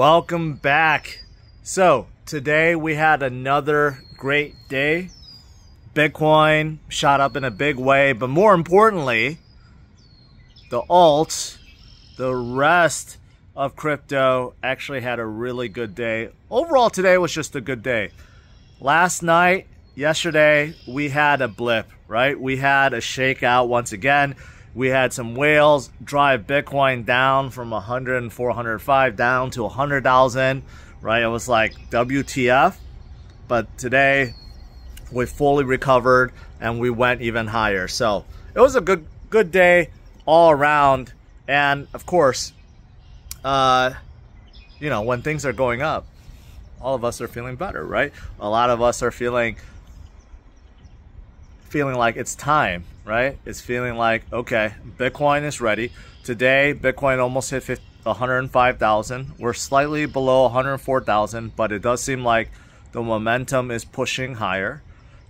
Welcome back. So today we had another great day. Bitcoin shot up in a big way, but more importantly, the alts, the rest of crypto actually had a really good day. Overall, today was just a good day. Last night, yesterday, we had a blip, right? We had a shakeout once again. We had some whales drive Bitcoin down from 104, 105 down to 100,000, right? It was like WTF. But today we fully recovered and we went even higher. So it was a good day all around. And of course, you know, when things are going up, all of us are feeling better, right? A lot of us are feeling like it's time, right? It's feeling like, okay, Bitcoin is ready. Today, Bitcoin almost hit 105,000. We're slightly below 104,000, but it does seem like the momentum is pushing higher.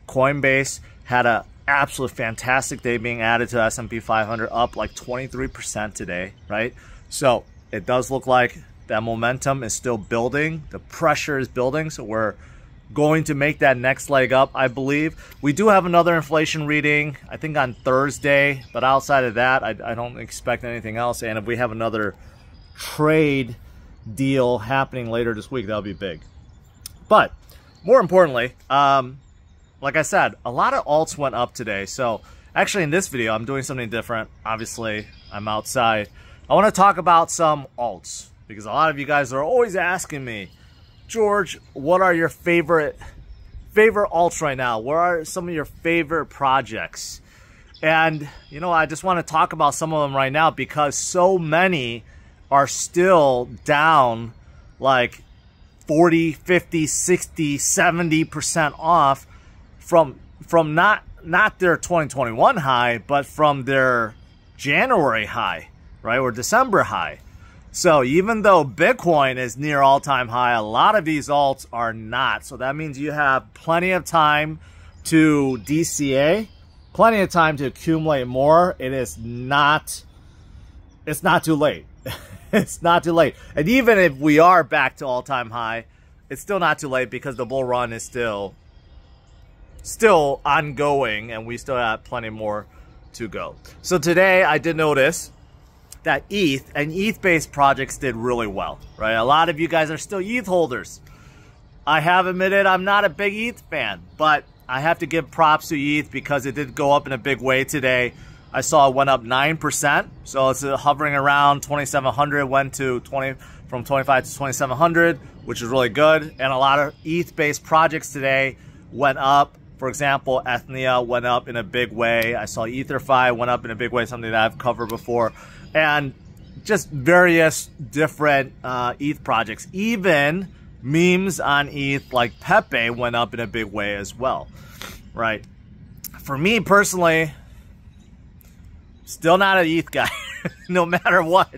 Coinbase had an absolute fantastic day being added to S&P 500, up like 23% today, right? So it does look like that momentum is still building. The pressure is building, so we're going to make that next leg up, I believe. We do have another inflation reading, I think on Thursday, but outside of that, I don't expect anything else. And if we have another trade deal happening later this week, that'll be big. But more importantly, like I said, a lot of alts went up today. So actually in this video, I'm doing something different. Obviously, I'm outside. I want to talk about some alts because a lot of you guys are always asking me, George, what are your favorite alts right now? What are some of your favorite projects? And, you know, I just want to talk about some of them right now because so many are still down like 40, 50, 60, 70% off from not their 2021 high, but from their January high, right? Or December high. So even though Bitcoin is near all-time high, a lot of these alts are not. So that means you have plenty of time to DCA, plenty of time to accumulate more. It's not too late. It's not too late. And even if we are back to all-time high, it's still not too late because the bull run is still ongoing and we still have plenty more to go. So today I did notice that ETH and ETH-based projects did really well, right? A lot of you guys are still ETH holders. I have admitted I'm not a big ETH fan, but I have to give props to ETH because it did go up in a big way today. I saw it went up 9%, so it's hovering around 2,700, went to from 25 to 2,700, which is really good. And a lot of ETH-based projects today went up. For example, Ethnia went up in a big way. I saw EtherFi went up in a big way, something that I've covered before. And just various different ETH projects. Even memes on ETH like Pepe went up in a big way as well, right? For me personally, still not an ETH guy, no matter what.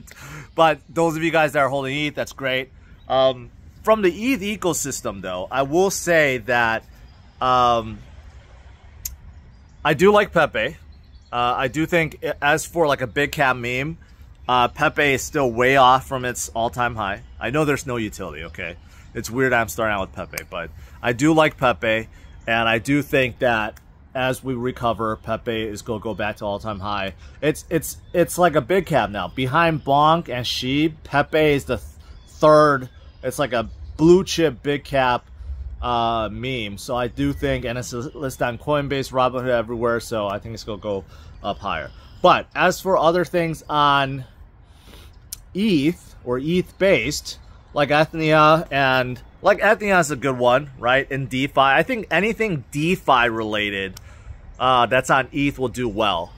But those of you guys that are holding ETH, that's great. From the ETH ecosystem, though, I will say that I do like Pepe. I do think, as for like a big cap meme, Pepe is still way off from its all-time high. I know there's no utility, okay? It's weird I'm starting out with Pepe, but I do like Pepe, and I do think that as we recover, Pepe is going to go back to all-time high. It's like a big cap now. Behind Bonk and Sheeb, Pepe is the third. It's like a blue chip big cap meme. So I do think, and it's listed on Coinbase, Robinhood, everywhere, so I think it's going to go up higher. But as for other things on ETH or ETH based, like Ethnia, and like Ethnia is a good one, right? In DeFi, I think anything DeFi related that's on ETH will do well.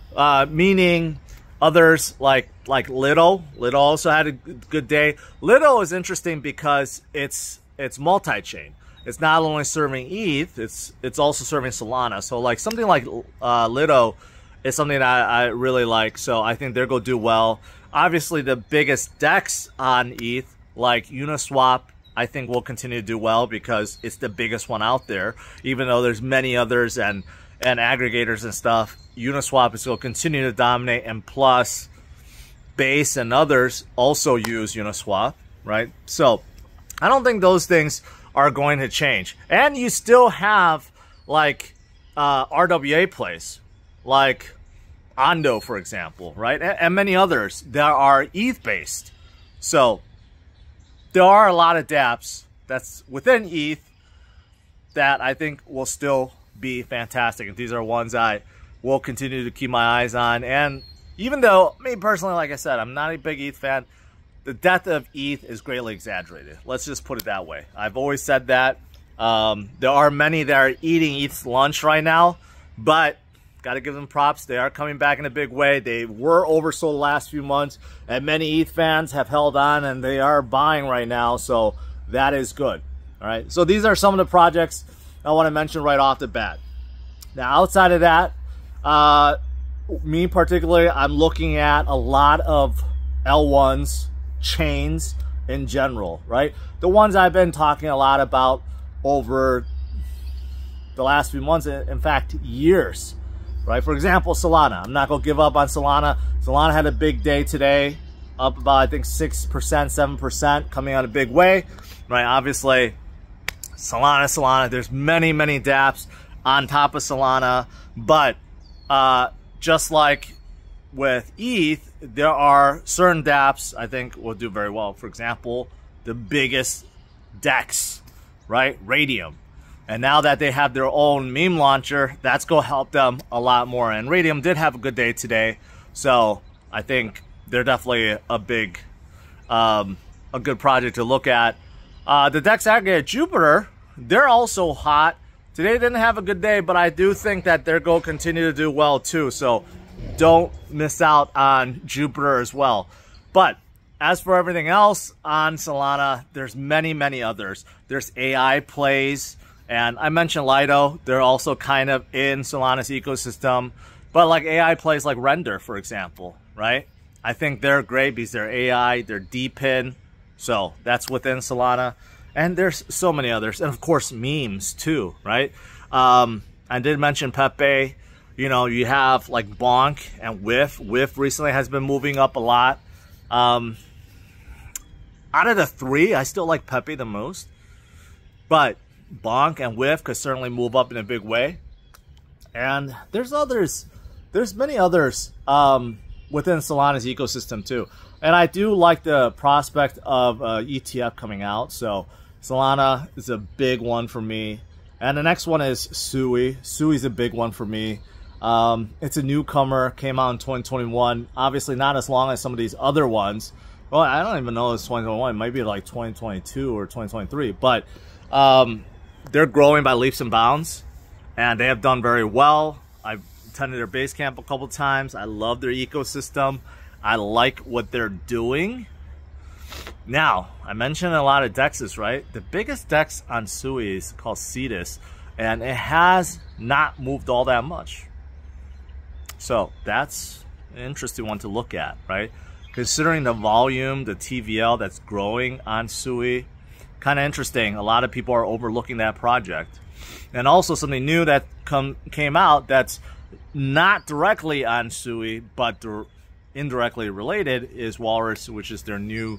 Meaning others like Lido. Lido also had a good day. Lido is interesting because it's multi-chain. It's not only serving ETH, it's also serving Solana. So like something like Lido is something that I really like. So I think they're going to do well. Obviously, the biggest DEX on ETH, like Uniswap, I think will continue to do well because it's the biggest one out there. Even though there's many others and aggregators and stuff, Uniswap is going to continue to dominate. And plus, Base and others also use Uniswap, right? So I don't think those things are going to change. And you still have like RWA plays, like Ondo, for example, right? And many others that are ETH based. So there are a lot of dApps that's within ETH that I think will still be fantastic. And these are ones I will continue to keep my eyes on. And even though, me personally, like I said, I'm not a big ETH fan, the death of ETH is greatly exaggerated. Let's just put it that way. I've always said that. There are many that are eating ETH's lunch right now, but got to give them props. They are coming back in a big way. They were oversold the last few months, and many ETH fans have held on, and they are buying right now, so that is good. All right, so these are some of the projects I want to mention right off the bat. Now, outside of that, me particularly, I'm looking at a lot of L1s, chains in general, right? The ones I've been talking a lot about over the last few months, in fact, years, right? For example, Solana. I'm not going to give up on Solana. Solana had a big day today, up about, I think, 6%, 7%, coming out a big way, right? Obviously, Solana, there's many dApps on top of Solana, but just like with ETH, there are certain dApps I think will do very well. For example, the biggest DEX, right? Radium. And now that they have their own meme launcher, that's going to help them a lot more. And Radium did have a good day today, so I think they're definitely a big, a good project to look at. The DEX aggregate Jupiter, they're also hot. Today didn't have a good day, but I do think that they're going to continue to do well too. So don't miss out on Jupiter as well. But as for everything else on Solana, there's many others. There's AI plays, and I mentioned Lido. They're also kind of in Solana's ecosystem. But like AI plays like Render, for example, right? I think they're great because they're AI, they're DePIN. So that's within Solana. And there's so many others. And of course, memes too, right? I did mention Pepe. You know, you have like Bonk and Whiff. Whiff recently has been moving up a lot. Out of the three, I still like Pepe the most. But Bonk and Whiff could certainly move up in a big way. And there's others. There's many others within Solana's ecosystem too. And I do like the prospect of ETF coming out. So Solana is a big one for me. And the next one is Sui. Sui's a big one for me. It's a newcomer, came out in 2021. Obviously not as long as some of these other ones. Well, I don't even know if it's 2021. It might be like 2022 or 2023. But they're growing by leaps and bounds. And they have done very well. I've attended their base camp a couple times. I love their ecosystem. I like what they're doing. Now, I mentioned a lot of DEXs, right? The biggest DEX on Sui is called Cetus, and it has not moved all that much. So that's an interesting one to look at, right? Considering the volume, the TVL that's growing on Sui, kind of interesting. A lot of people are overlooking that project. And also something new that came out that's not directly on Sui, but indirectly related is Walrus, which is their new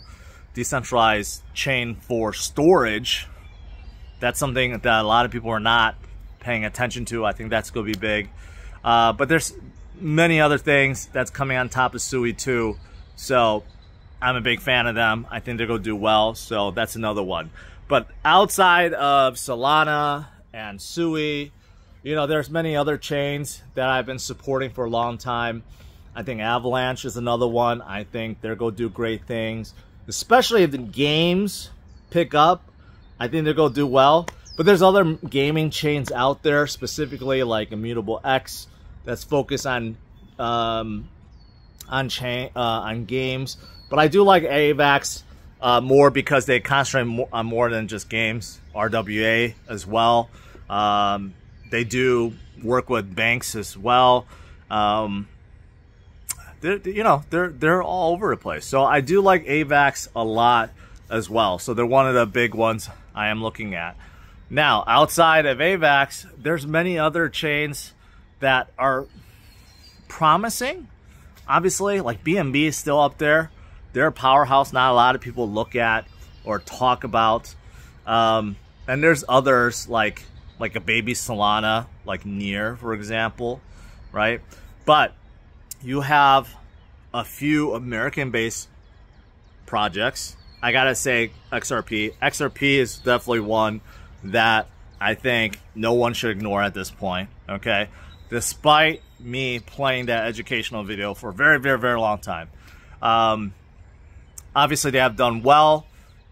decentralized chain for storage. That's something that a lot of people are not paying attention to. I think that's going to be big. But there's many other things that's coming on top of Sui too. So I'm a big fan of them. I think they're going to do well. So that's another one. But outside of Solana and Sui, you know, there's many other chains that I've been supporting for a long time. I think Avalanche is another one. I think they're going to do great things. Especially if the games pick up, I think they're going to do well. But there's other gaming chains out there, specifically like Immutable X, that's focused on games. But I do like AVAX more because they concentrate on more than just games. RWA as well. They do work with banks as well. They're all over the place. So I do like AVAX a lot as well. So they're one of the big ones I am looking at. Now, outside of AVAX, there's many other chains that are promising. Obviously, like BNB is still up there. They're a powerhouse not a lot of people look at. or talk about. And there's others like a baby Solana, like Near, for example, right? But you have a few American-based projects. I gotta say XRP. XRP is definitely one that I think no one should ignore at this point, okay? Despite me playing that educational video for a very, very, very long time. Obviously, they have done well.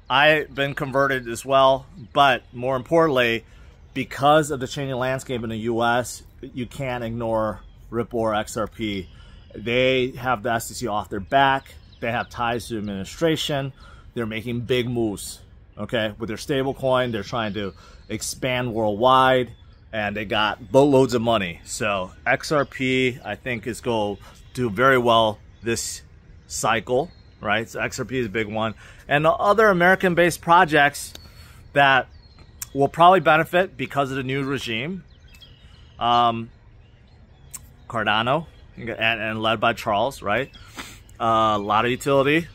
I've been converted as well, but more importantly, because of the changing landscape in the US, you can't ignore Ripple or XRP. They have the SEC off their back. They have ties to administration. They're making big moves, okay? With their stablecoin, they're trying to expand worldwide, and they got boatloads of money. So XRP, I think, is going to do very well this cycle, right? So XRP is a big one. And the other American-based projects that will probably benefit because of the new regime, Cardano, and led by Charles, right? A lot of utility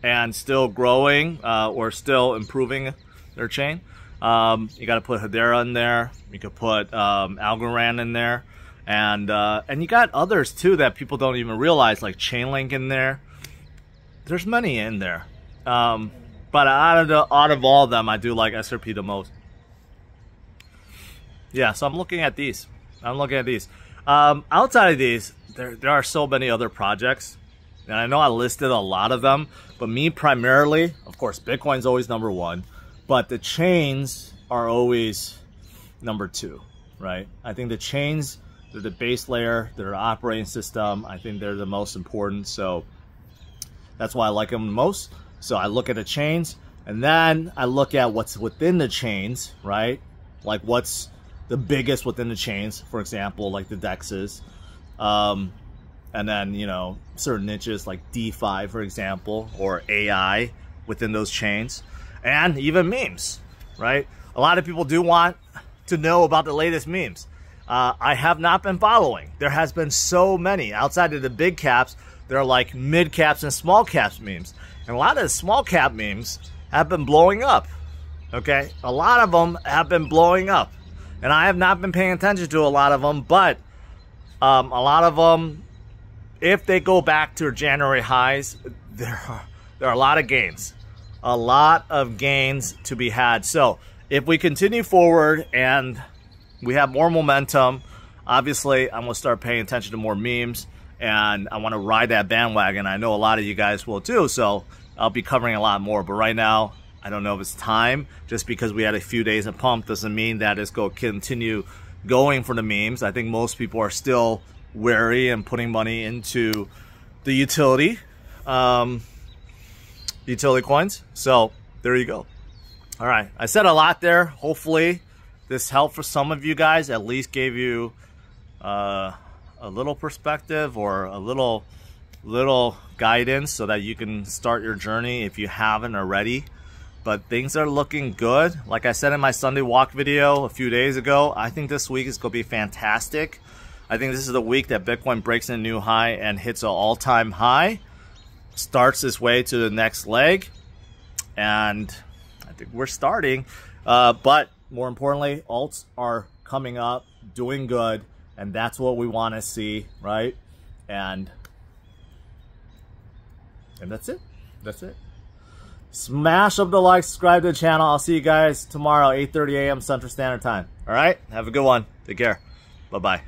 and still growing or still improving their chain. You got to put Hedera in there. You could put Algorand in there, and you got others too that people don't even realize, like Chainlink in there. There's many in there, but out of all of them, I do like XRP the most. Yeah, so I'm looking at these. Outside of these, there are so many other projects, and I know I listed a lot of them, but me primarily, of course, Bitcoin's always number one, but the chains are always number two, right? I think the chains, they're the base layer, they're the operating system. I think they're the most important, so that's why I like them the most. So I look at the chains, and then I look at what's within the chains, right? Like what's the biggest within the chains, for example, like the DEXs. And then, you know, certain niches like DeFi, for example, or AI within those chains. And even memes, right? A lot of people do want to know about the latest memes. I have not been following. There has been so many. Outside of the big caps, there are like mid caps and small caps memes. And a lot of the small cap memes have been blowing up, okay? A lot of them have been blowing up. And I have not been paying attention to a lot of them, but a lot of them, if they go back to January highs, there are a lot of gains. A lot of gains to be had. So if we continue forward and we have more momentum, obviously I'm going to start paying attention to more memes, and I want to ride that bandwagon. I know a lot of you guys will too, so I'll be covering a lot more. But right now, I don't know if it's time. Just because we had a few days of pump doesn't mean that it's going to continue going for the memes. I think most people are still wary and putting money into the utility coins. So there you go. All right, I said a lot there. Hopefully this helped for some of you guys, at least gave you a little perspective or a little guidance so that you can start your journey if you haven't already. But things are looking good. Like I said in my Sunday walk video a few days ago, I think this week is going to be fantastic. I think this is the week that Bitcoin breaks a new high and hits an all-time high, starts its way to the next leg, and I think we're starting. But more importantly, alts are coming up, doing good, and that's what we want to see, right? And that's it. That's it. Smash up the like, subscribe to the channel. I'll see you guys tomorrow, 8:30 a.m. Central Standard Time. All right? Have a good one. Take care. Bye-bye.